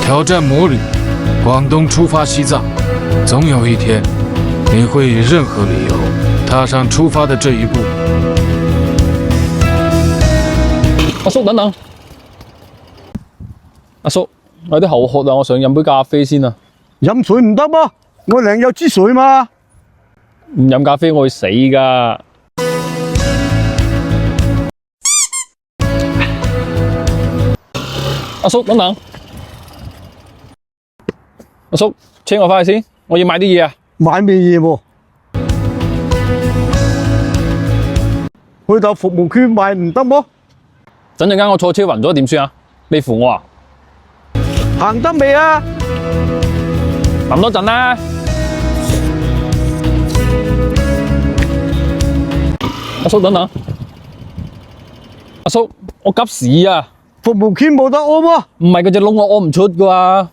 挑战魔旅，广東出發西藏。總有一天，你會以任何理由踏上出發的這一步。阿叔，等等。阿叔，我有啲口渴啊，我想飲杯咖啡先啊。飲水唔得麼？我靚有支水嘛。唔飲咖啡我會死㗎。阿叔，等等。阿叔，車我返去先，我要買啲嘢啊。買咩嘢喎？去到服務區買唔得麼？陣間我坐車暈咗點算啊？你扶我啊？行得未啊？等多陣啦。阿叔，等等。阿叔，我急屎啊！服務區冇得屙麼？唔係嗰隻窿我屙唔出㗎。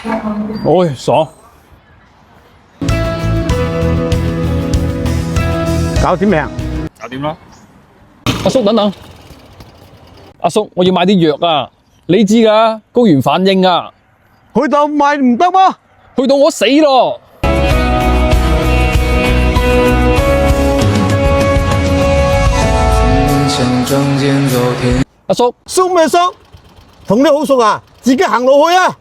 唉，爽！搞掂未啊？搞掂啦。阿叔，等等。阿叔，我要買啲藥啊！你知㗎，高原反應啊！去到買唔得麼？去到我死咯！阿叔，叔咩叔？同你好熟啊？自己行路去啊！